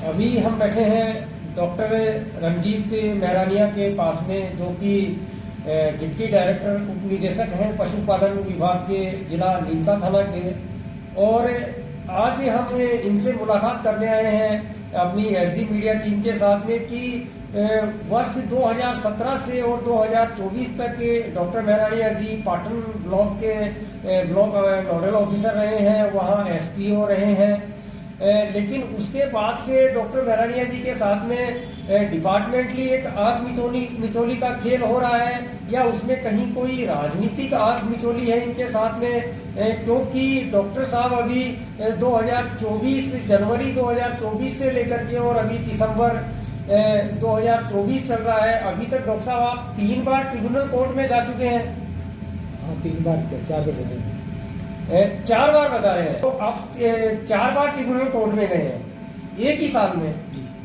अभी हम बैठे हैं डॉक्टर रंजीत मेहरानिया के पास में, जो कि डिप्टी डायरेक्टर उप निदेशक हैं पशुपालन विभाग के जिला नीमका थाना के। और आज हम इनसे मुलाकात करने आए हैं अपनी एसजी मीडिया टीम के साथ में कि वर्ष 2017 से और 2024 तक डॉक्टर मेहरानिया जी पाटन ब्लॉक के ब्लॉक नोडल ऑफिसर रहे हैं, वहाँ एसपीओ रहे हैं। लेकिन उसके बाद से डॉक्टर मेहरानिया जी के साथ में डिपार्टमेंटली एक आग मिचोली का खेल हो रहा है, या उसमें कहीं कोई राजनीतिक आग मिचोली है इनके साथ में, क्योंकि डॉक्टर साहब अभी 2024 जनवरी 2024 से लेकर के और अभी दिसंबर 2024 चल रहा है, अभी तक डॉक्टर साहब आप 3 बार ट्रिब्यूनल कोर्ट में जा चुके हैं। हाँ, 3 बार क्या 4 बार चले 4 बार बता रहे हैं, तो आप 4 बार ट्रिब्यूनल कोर्ट में गए हैं एक ही साल में।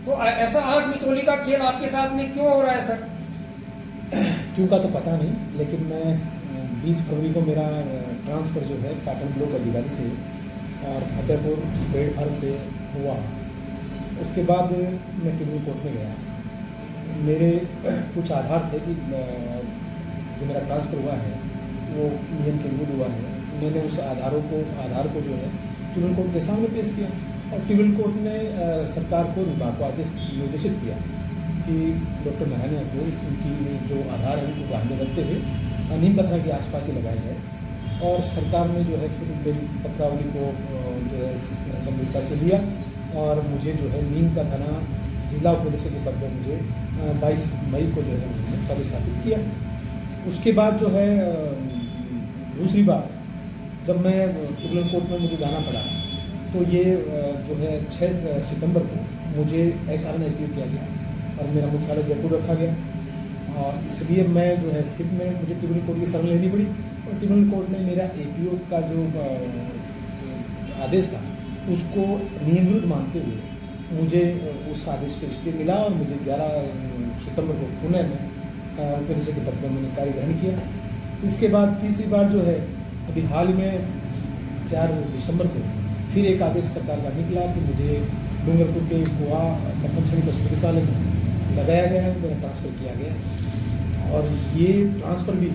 तो ऐसा आग मिचोली का खेल आपके साथ में क्यों हो रहा है सर? क्यों का तो पता नहीं, लेकिन मैं 20 फरवरी को मेरा ट्रांसफ़र जो है पाटन ब्लॉक अधिकारी से और फतेहपुर बेड फार्म पे हुआ। उसके बाद मैं ट्रिब्यूनल कोर्ट में गया। मेरे कुछ आधार थे कि जो मेरा ट्रांसफ़र हुआ है वो नियम के विरुद्ध हुआ है। मैंने उस आधार को जो है ट्रिब्यूनल कोर्ट के सामने पेश किया और ट्रिब्यूनल कोर्ट ने सरकार को विभाग को आदेश निर्देशित किया कि डॉक्टर मेहरानिया को उनकी जो आधार है उनको ध्यान में रखते हुए नीम पत्रा के आसपास ही लगाया जाए। और सरकार ने जो है फिर पत्रावली को जो है गंभीरता से लिया और मुझे जो है नीम का थाना जिला उप निदेशक के पद पर मुझे 22 मई को जो है उन्होंने पदस्थापित किया। उसके बाद जो है दूसरी बार जब मैं ट्रिब्यूनल कोर्ट में मुझे जाना पड़ा तो ये जो है 6 सितंबर को मुझे अकारण एपीओ किया गया और मेरा मुख्यालय जयपुर रखा गया। और इसलिए मैं जो है फिर में मुझे ट्रिब्यूनल कोर्ट की शरण लेनी पड़ी और ट्रिब्यूनल कोर्ट ने मेरा एपीओ का जो आदेश था उसको नियम विरुद्ध मानते हुए मुझे उस आदेश पे स्टे मिला और मुझे 11 सितंबर को पुनः में उप निदेशक के पद पर मैंने कार्य ग्रहण किया। इसके बाद तीसरी बार जो है अभी हाल में 4 दिसंबर को फिर एक आदेश सरकार का निकला कि मुझे डूंगरपुर के गोवा प्रथम श्रेणी पशु चिकित्सालय में लगाया गया है, मेरा ट्रांसफ़र किया गया। और ये ट्रांसफ़र भी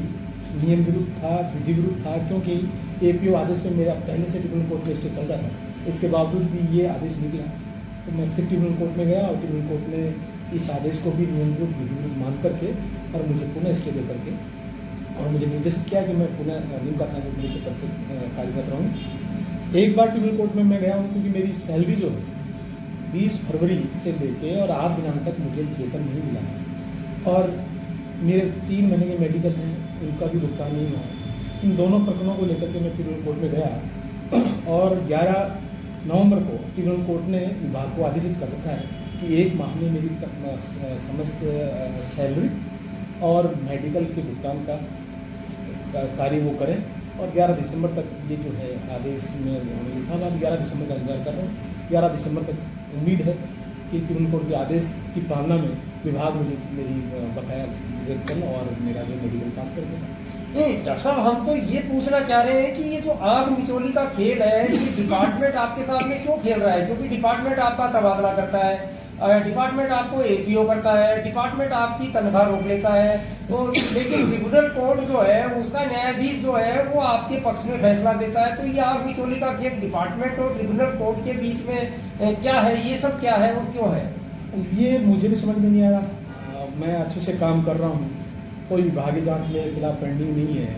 नियम विरुद्ध था, विधि विरुद्ध था, क्योंकि एपीओ आदेश में मेरा पहले से ट्रिब्यूनल कोर्ट में स्टे चल रहा था। इसके बावजूद भी ये आदेश निकला तो मैं फिर ट्रिब्यूनल कोर्ट में गया और ट्रिब्यूनल कोर्ट ने इस आदेश को भी नियम विरुद्ध विधि विरुद्ध मान करके और मुझे पुनः स्टे दे करके और मुझे निर्देशित किया कि मैं पुनः नीम का थाना के निदेशक पद पर कार्यरत रहूँ। एक बार ट्रिब्यूनल कोर्ट में मैं गया हूँ क्योंकि मेरी सैलरी जो है 20 फरवरी से लेके और 8 दिनांक तक मुझे वेतन नहीं मिला है और मेरे 3 महीने के मेडिकल हैं, उनका भी भुगतान नहीं हुआ। इन दोनों प्रकरणों को लेकर के मैं ट्रिब्यूनल कोर्ट में गया और 11 नवंबर को ट्रिब्यूनल कोर्ट ने विभाग को आदेशित कर रखा है कि 1 माह में मेरी समस्त सैलरी और मेडिकल के भुगतान का कार्य वो करें। और 11 दिसंबर तक ये जो है आदेश में उन्होंने लिखा हुआ, 11 दिसंबर का इंतजार कर रहा हूँ। 11 दिसंबर तक उम्मीद है कि ट्रिब्यूनल कोर्ट के आदेश की पालना में विभाग मुझे मेरी बकाया वेतन और मेरा जो मेडिकल पास कर देगा। नहीं डॉक्टर साहब, हम तो ये पूछना चाह रहे हैं कि ये जो आग मिचोली का खेल है ये डिपार्टमेंट आपके साथ में क्यों खेल रहा है? क्योंकि डिपार्टमेंट आपका तबादला करता है, डिपार्टमेंट आपको एपीओ करता है, डिपार्टमेंट आपकी तनख्वाह रोक लेता है, तो लेकिन ट्रिब्यूनल कोर्ट जो है उसका न्यायाधीश जो है वो आपके पक्ष में फैसला देता है। तो ये आग मिचोली का खेल डिपार्टमेंट और ट्रिब्यूनल कोर्ट के बीच में क्या है? ये सब क्या है और क्यों है? ये मुझे भी समझ में नहीं आ रहा। मैं अच्छे से काम कर रहा हूँ, कोई विभागीय जांच मेरे खिलाफ पेंडिंग नहीं है।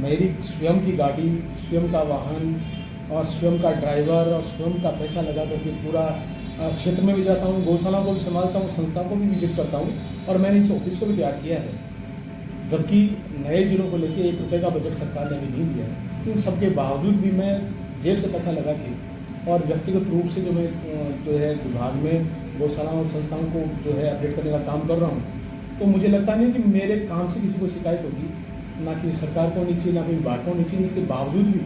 मेरी स्वयं की गाड़ी, स्वयं का वाहन और स्वयं का ड्राइवर और स्वयं का पैसा लगा करके पूरा क्षेत्र में भी जाता हूँ, गौशाला को भी संभालता हूँ, संस्था को भी विजिट करता हूँ और मैंने इस ऑफिस को भी तैयार किया है। जबकि नए जिलों को लेकर 1 रुपये का बजट सरकार ने अभी नहीं दिया है। इन सबके बावजूद भी मैं जेब से पैसा लगा के और व्यक्तिगत रूप से जो है विभाग में गौशालाओं और संस्थाओं को जो है अपडेट करने का काम कर रहा हूँ। तो मुझे लगता नहीं कि मेरे काम से किसी को शिकायत होगी, ना कि सरकार को होनी चाहिए, ना कि विभाग को होनी चाहिए। इसके बावजूद भी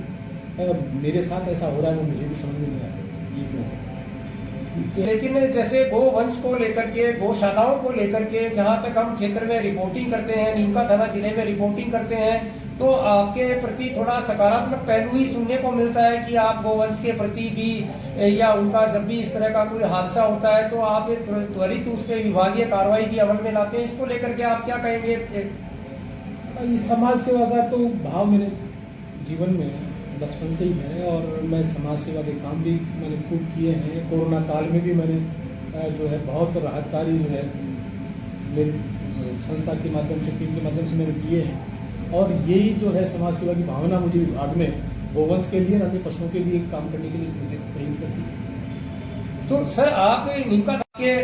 मेरे साथ ऐसा हो रहा है, वो मुझे भी समझ में नहीं आता ये क्यों है। लेकिन जैसे गोवंश को लेकर के, गौशालाओं को लेकर के जहाँ तक हम क्षेत्र में रिपोर्टिंग करते हैं, नीमका थाना जिले में रिपोर्टिंग करते हैं, तो आपके प्रति थोड़ा सकारात्मक पहलू ही सुनने को मिलता है कि आप गोवंश के प्रति भी या उनका जब भी इस तरह का कोई हादसा होता है तो आप एक त्वरित उस पर विभागीय कार्रवाई भी अमल में लाते हैं। इसको लेकर के आप क्या कहेंगे? ये समाज सेवा का तो भाव मेरे जीवन में बचपन से ही है और मैं समाज सेवा के काम भी मैंने खूब किए हैं। कोरोना काल में भी मैंने जो है बहुत राहत कार्य जो है मेरी संस्था के माध्यम से, टीम के माध्यम से मैंने किए हैं। और यही जो है समाज सेवा की भावना मुझे विभाग में गोवंश के लिए और अन्य पशुओं के लिए काम करने के लिए मुझे प्रेरित करती है। तो सर आप नीमका के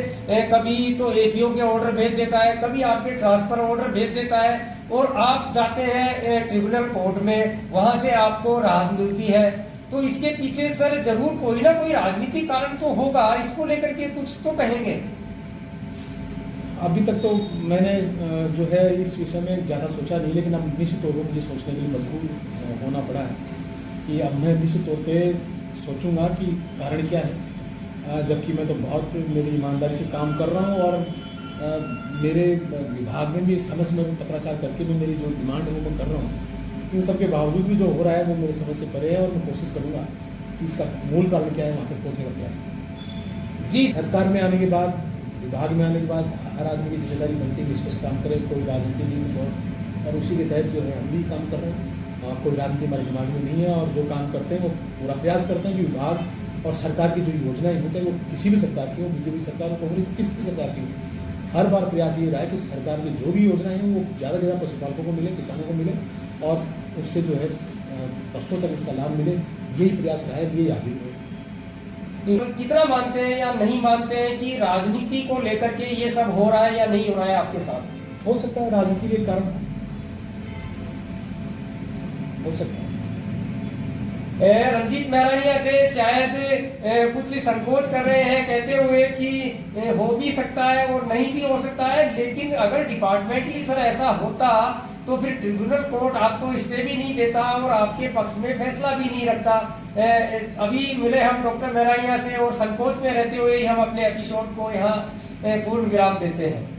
कभी तो एपीओ के ऑर्डर भेज देता है, कभी आपके ट्रांसफर ऑर्डर भेज देता है और आप जाते हैं ट्रिब्यूनल कोर्ट में, वहां से आपको राहत मिलती है। तो इसके पीछे सर जरूर कोई ना कोई राजनीतिक कारण तो होगा, इसको लेकर के कुछ तो कहेंगे? अभी तक तो मैंने जो है इस विषय में ज़्यादा सोचा नहीं, लेकिन अब निश्चित तौर पर मुझे सोचने के लिए मजबूर होना पड़ा है कि अब मैं निश्चित तौर पे सोचूंगा कि कारण क्या है। जबकि मैं तो बहुत मेरी ईमानदारी से काम कर रहा हूँ और मेरे विभाग में भी समय समय पर पत्राचार करके मैं मेरी जो डिमांड है वो मैं कर रहा हूँ। इन सब के बावजूद भी जो हो रहा है वो मेरे समझ से परे है और मैं कोशिश करूँगा कि इसका मूल कारण क्या है वहाँ तक पहुँचने का प्रयास करूँ। जी, सरकार में आने के बाद, विभाग में आने के बाद हर आदमी की जिम्मेदारी बनती है कि इसको काम करे, कोई राजनीति नहीं कुछ और उसी के तहत जो है हम भी काम कर रहे हैं। कोई राजनीति हमारे दिमाग में नहीं है और जो काम करते हैं वो पूरा प्रयास करते हैं कि विभाग और सरकार की जो योजनाएं हो, चाहे वो किसी भी सरकार की हो, बीजेपी सरकार हो, कांग्रेस किसी भी सरकार की हो, हर बार प्रयास ये रहा है कि सरकार की जो भी योजनाएं हैं वो ज़्यादा से ज़्यादा पशुपालकों को मिले, किसानों को मिले और उससे जो है पशुओं तक उसका लाभ मिले। यही प्रयास रहा है, यही आगे है। कितना मानते हैं या नहीं मानते हैं कि राजनीति को लेकर के ये सब हो रहा है या नहीं हो रहा है आपके साथ? हो सकता है राजनीति के कारण हो सकता है। रंजीत मेहरानिया थे शायद कुछ संकोच कर रहे हैं कहते हुए कि हो भी सकता है और नहीं भी हो सकता है, लेकिन अगर डिपार्टमेंटली सर ऐसा होता तो फिर ट्रिब्यूनल कोर्ट आपको स्टे भी नहीं देता और आपके पक्ष में फैसला भी नहीं रखता। अभी मिले हम डॉक्टर मेहरानिया से और संकोच में रहते हुए ही हम अपने एपिसोड को यहाँ पूर्ण विराम देते हैं।